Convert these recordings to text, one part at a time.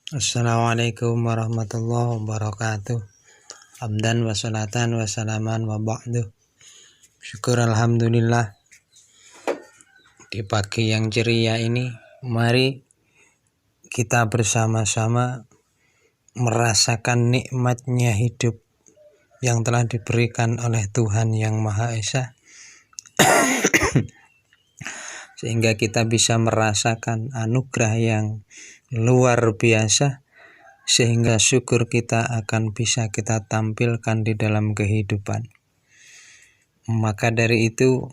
Assalamualaikum warahmatullahi wabarakatuh. Hamdan wa salatan wa salaman wa ba'du. Syukur alhamdulillah, di pagi yang ceria ini mari kita bersama-sama merasakan nikmatnya hidup yang telah diberikan oleh Tuhan Yang Maha Esa, sehingga kita bisa merasakan anugerah yang luar biasa, sehingga syukur kita akan bisa kita tampilkan di dalam kehidupan. Maka dari itu,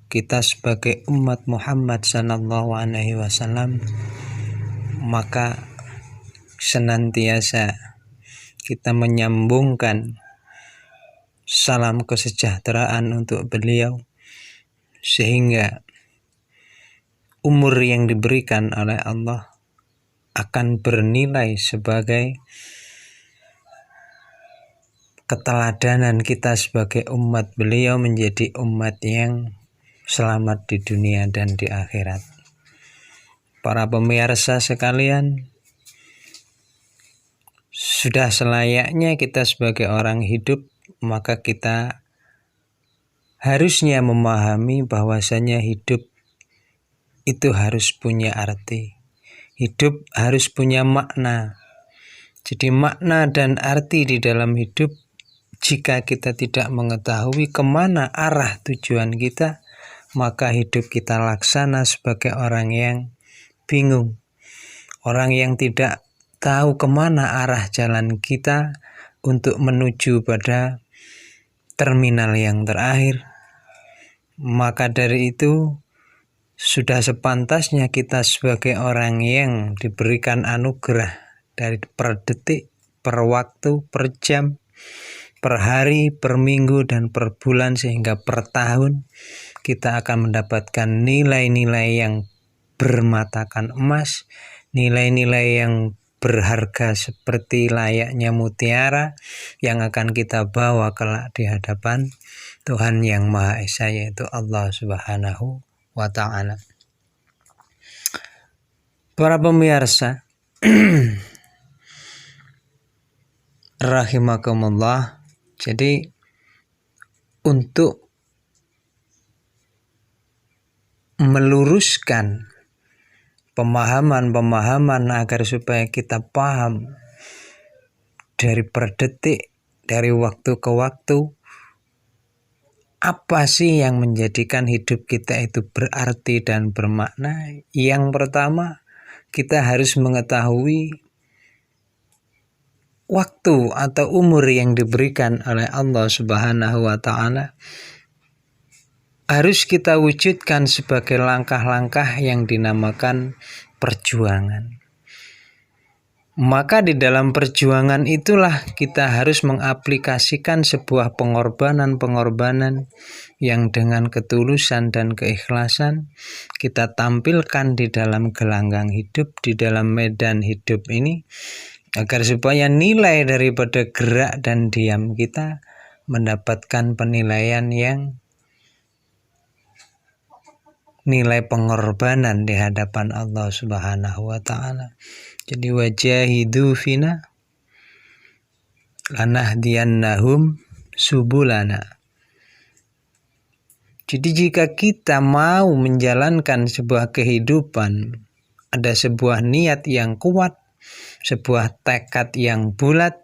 kita sebagai umat Muhammad sallallahu alaihi wasallam maka senantiasa kita menyambungkan salam kesejahteraan untuk beliau, sehingga umur yang diberikan oleh Allah akan bernilai sebagai keteladanan kita sebagai umat beliau menjadi umat yang selamat di dunia dan di akhirat. Para pemirsa sekalian, sudah selayaknya kita sebagai orang hidup, maka kita harusnya memahami bahwasanya hidup itu harus punya arti. Hidup harus punya makna. Jadi makna dan arti di dalam hidup, jika kita tidak mengetahui kemana arah tujuan kita, maka hidup kita laksana sebagai orang yang bingung. Orang yang tidak tahu kemana arah jalan kita untuk menuju pada terminal yang terakhir. Maka dari itu, sudah sepantasnya kita sebagai orang yang diberikan anugerah dari per detik, per waktu, per jam, per hari, per minggu, dan per bulan, sehingga per tahun kita akan mendapatkan nilai-nilai yang bermatakan emas, nilai-nilai yang berharga seperti layaknya mutiara yang akan kita bawa kelak di hadapan Tuhan Yang Maha Esa, yaitu Allah Subhanahu wa Ta'ala. Para pemirsa rahimakumullah, jadi untuk meluruskan pemahaman-pemahaman agar supaya kita paham dari per detik, dari waktu ke waktu, apa sih yang menjadikan hidup kita itu berarti dan bermakna? Yang pertama, kita harus mengetahui waktu atau umur yang diberikan oleh Allah Subhanahu wa Ta'ala harus kita wujudkan sebagai langkah-langkah yang dinamakan perjuangan. Maka di dalam perjuangan itulah kita harus mengaplikasikan sebuah pengorbanan-pengorbanan yang dengan ketulusan dan keikhlasan kita tampilkan di dalam gelanggang hidup, di dalam medan hidup ini, agar supaya nilai daripada gerak dan diam kita mendapatkan penilaian yang nilai pengorbanan di hadapan Allah Subhanahu wa Ta'ala. Jadi wajahidu fina lanahdiyannahum subulana. Jadi jika kita mau menjalankan sebuah kehidupan, ada sebuah niat yang kuat, sebuah tekad yang bulat,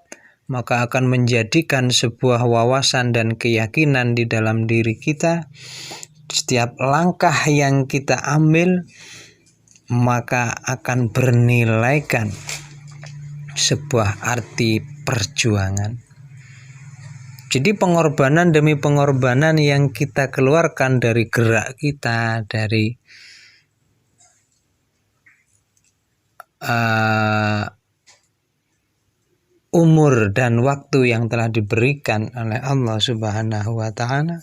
maka akan menjadikan sebuah wawasan dan keyakinan di dalam diri kita. Setiap langkah yang kita ambil maka akan bernilaikan sebuah arti perjuangan. Jadi pengorbanan demi pengorbanan yang kita keluarkan dari gerak kita, dari umur dan waktu yang telah diberikan oleh Allah Subhanahu wa Ta'ala,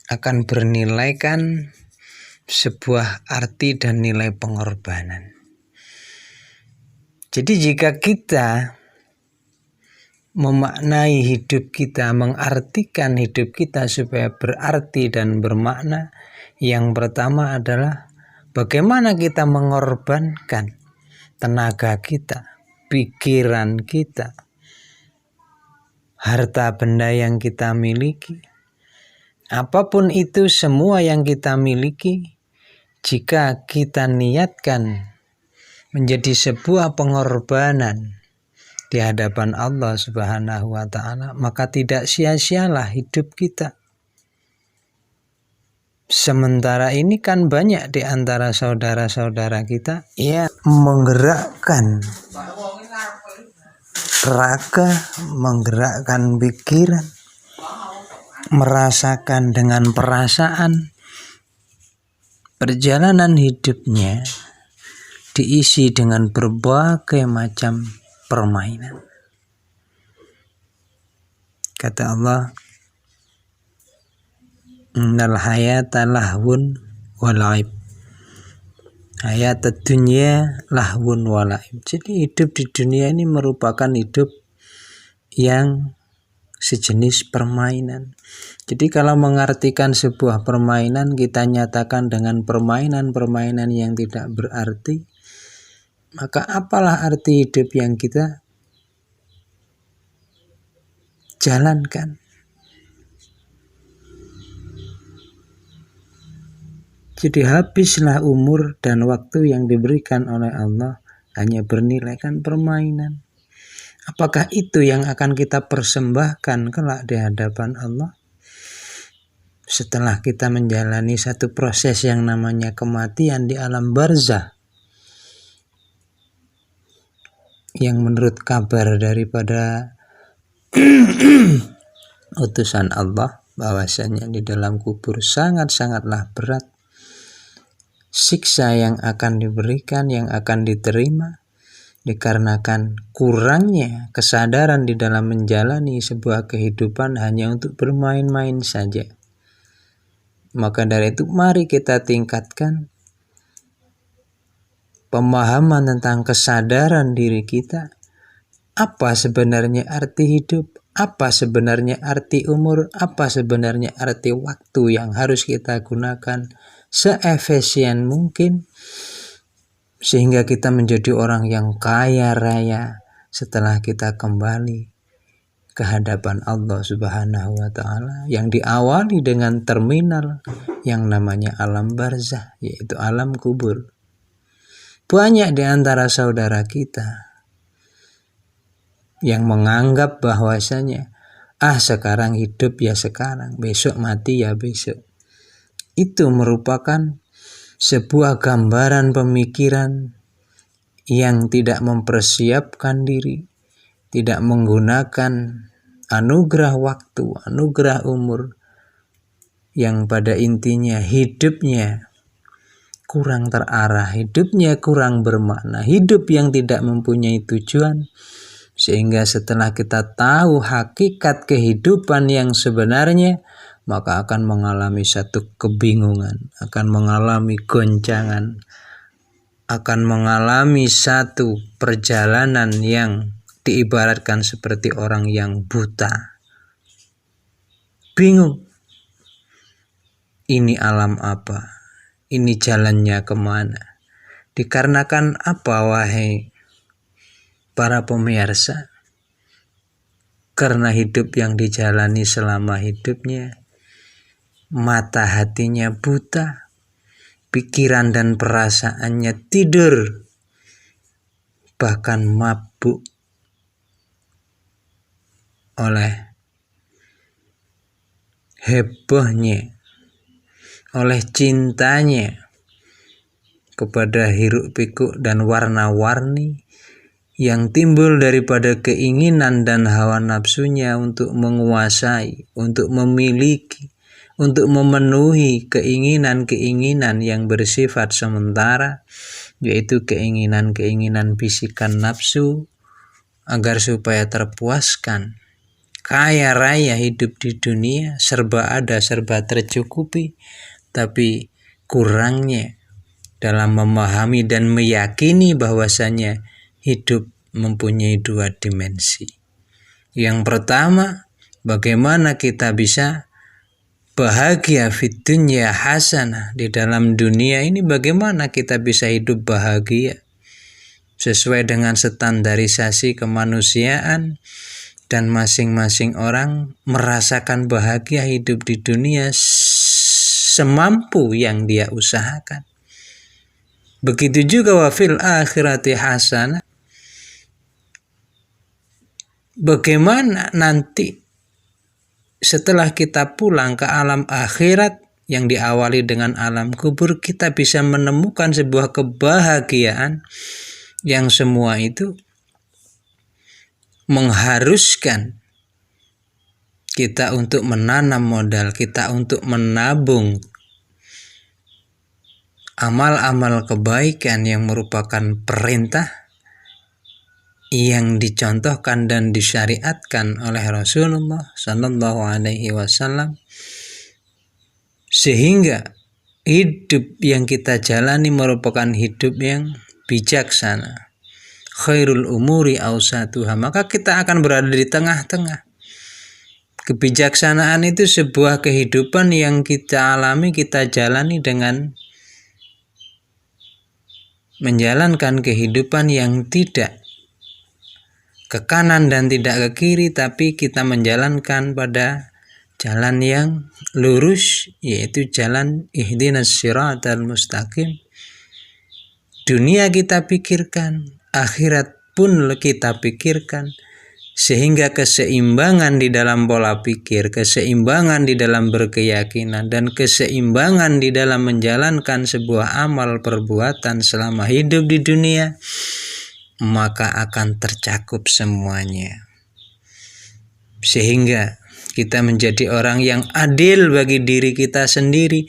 akan bernilaikan sebuah arti dan nilai pengorbanan. Jadi jika kita memaknai hidup kita, mengartikan hidup kita supaya berarti dan bermakna, yang pertama adalah bagaimana kita mengorbankan tenaga kita, pikiran kita, harta benda yang kita miliki, apapun itu semua yang kita miliki, jika kita niatkan menjadi sebuah pengorbanan di hadapan Allah Subhanahu wa Ta'ala, maka tidak sia-sialah hidup kita. Sementara ini kan banyak di antara saudara-saudara kita yang menggerakkan raga, menggerakkan pikiran, merasakan dengan perasaan, perjalanan hidupnya diisi dengan berbagai macam permainan. Kata Allah, innal hayata lahwun walaib. Hayat dunia lahwun walaib. Jadi hidup di dunia ini merupakan hidup yang sejenis permainan. Jadi kalau mengartikan sebuah permainan, kita nyatakan dengan permainan-permainan yang tidak berarti, maka apalah arti hidup yang kita jalankan? Jadi habislah umur dan waktu yang diberikan oleh Allah hanya bernilaikan permainan. Apakah itu yang akan kita persembahkan kelak di hadapan Allah? Setelah kita menjalani satu proses yang namanya kematian di alam barzah, yang menurut kabar daripada utusan Allah bahwasanya di dalam kubur sangat-sangatlah berat siksa yang akan diberikan, yang akan diterima, dikarenakan kurangnya kesadaran di dalam menjalani sebuah kehidupan hanya untuk bermain-main saja. Maka dari itu mari kita tingkatkan pemahaman tentang kesadaran diri kita. Apa sebenarnya arti hidup? Apa sebenarnya arti umur? Apa sebenarnya arti waktu yang harus kita gunakan seefisien mungkin sehingga kita menjadi orang yang kaya raya setelah kita kembali ke hadapan Allah Subhanahu wa Ta'ala, yang diawali dengan terminal yang namanya alam barzah, yaitu alam kubur. Banyak di antara saudara kita yang menganggap bahwasanya sekarang hidup ya sekarang, besok mati ya besok. Itu merupakan sebuah gambaran pemikiran yang tidak mempersiapkan diri, tidak menggunakan anugerah waktu, anugerah umur, yang pada intinya hidupnya kurang terarah, hidupnya kurang bermakna, hidup yang tidak mempunyai tujuan. Sehingga setelah kita tahu hakikat kehidupan yang sebenarnya, maka akan mengalami satu kebingungan, akan mengalami goncangan, akan mengalami satu perjalanan yang diibaratkan seperti orang yang buta. Bingung. Ini alam apa? Ini jalannya kemana? Dikarenakan apa, wahai para pemirsa? Karena hidup yang dijalani selama hidupnya, mata hatinya buta, pikiran dan perasaannya tidur, bahkan mabuk oleh hebohnya, oleh cintanya kepada hiruk pikuk dan warna-warni yang timbul daripada keinginan dan hawa nafsunya untuk menguasai, untuk memiliki, untuk memenuhi keinginan-keinginan yang bersifat sementara, yaitu keinginan-keinginan bisikan nafsu, agar supaya terpuaskan, kaya raya hidup di dunia, serba ada, serba tercukupi, tapi kurangnya dalam memahami dan meyakini bahwasanya hidup mempunyai dua dimensi. Yang pertama, bagaimana kita bisa bahagia fid dunya hasanah, di dalam dunia ini bagaimana kita bisa hidup bahagia. sesuai dengan standarisasi kemanusiaan, dan masing-masing orang merasakan bahagia hidup di dunia semampu yang dia usahakan. Begitu juga wa fil akhirati hasanah. Bagaimana nanti setelah kita pulang ke alam akhirat yang diawali dengan alam kubur, kita bisa menemukan sebuah kebahagiaan yang semua itu mengharuskan kita untuk menanam modal, kita untuk menabung amal-amal kebaikan yang merupakan perintah yang dicontohkan dan disyariatkan oleh Rasulullah Sallallahu Alaihi Wasallam, sehingga hidup yang kita jalani merupakan hidup yang bijaksana. Khairul umuri awsatuha, maka kita akan berada di tengah-tengah. Kebijaksanaan itu sebuah kehidupan yang kita alami, kita jalani dengan menjalankan kehidupan yang tidak ke kanan dan tidak ke kiri, tapi kita menjalankan pada jalan yang lurus, yaitu jalan ihdinas siratal mustaqim. Dunia kita pikirkan, akhirat pun kita pikirkan, sehingga keseimbangan di dalam pola pikir, keseimbangan di dalam berkeyakinan, dan keseimbangan di dalam menjalankan sebuah amal perbuatan selama hidup di dunia, maka akan tercakup semuanya. Sehingga kita menjadi orang yang adil bagi diri kita sendiri,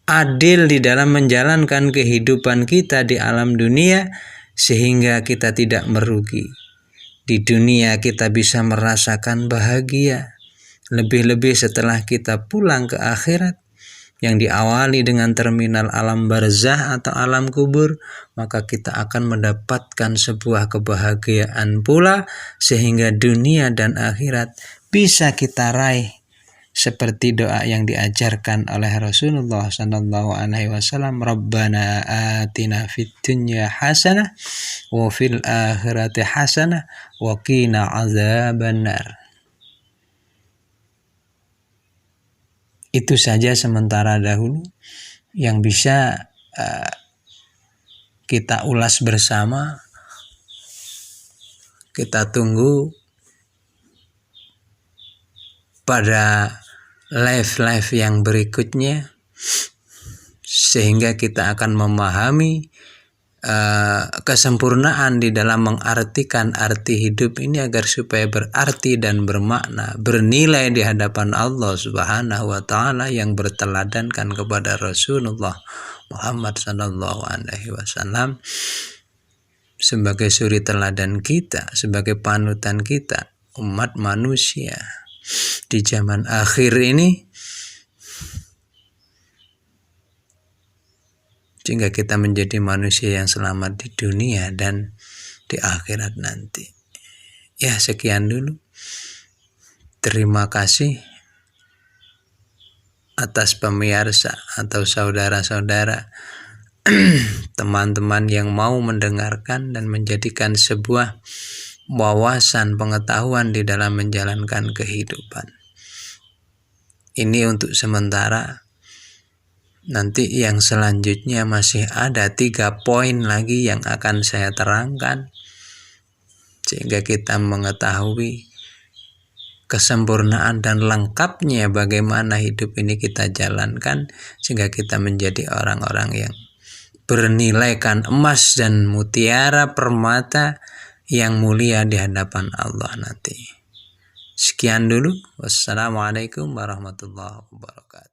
adil di dalam menjalankan kehidupan kita di alam dunia, sehingga kita tidak merugi. Di dunia kita bisa merasakan bahagia, lebih-lebih setelah kita pulang ke akhirat yang diawali dengan terminal alam barzah atau alam kubur, maka kita akan mendapatkan sebuah kebahagiaan pula, sehingga dunia dan akhirat bisa kita raih seperti doa yang diajarkan oleh Rasulullah Sallallahu Alaihi Wasallam, Rabbana atina fid dunya hasanah wa fil akhirati hasanah wa qina azabannar. Itu saja sementara dahulu yang bisa kita ulas bersama. Kita tunggu pada live yang berikutnya, sehingga kita akan memahami kesempurnaan di dalam mengartikan arti hidup ini agar supaya berarti dan bermakna, bernilai di hadapan Allah Subhanahu wa taala, yang berteladankan kepada Rasulullah Muhammad sallallahu alaihi wasallam sebagai suri teladan kita, sebagai panutan kita umat manusia di zaman akhir ini, sehingga kita menjadi manusia yang selamat di dunia dan di akhirat nanti. Ya, sekian dulu. Terima kasih atas pemirsa atau saudara-saudara, teman-teman yang mau mendengarkan dan menjadikan sebuah wawasan pengetahuan di dalam menjalankan kehidupan. Ini untuk sementara. Nanti yang selanjutnya masih ada 3 poin lagi yang akan saya terangkan, sehingga kita mengetahui kesempurnaan dan lengkapnya bagaimana hidup ini kita jalankan, sehingga kita menjadi orang-orang yang bernilaikan emas dan mutiara permata yang mulia di hadapan Allah nanti. Sekian dulu. Wassalamualaikum warahmatullahi wabarakatuh.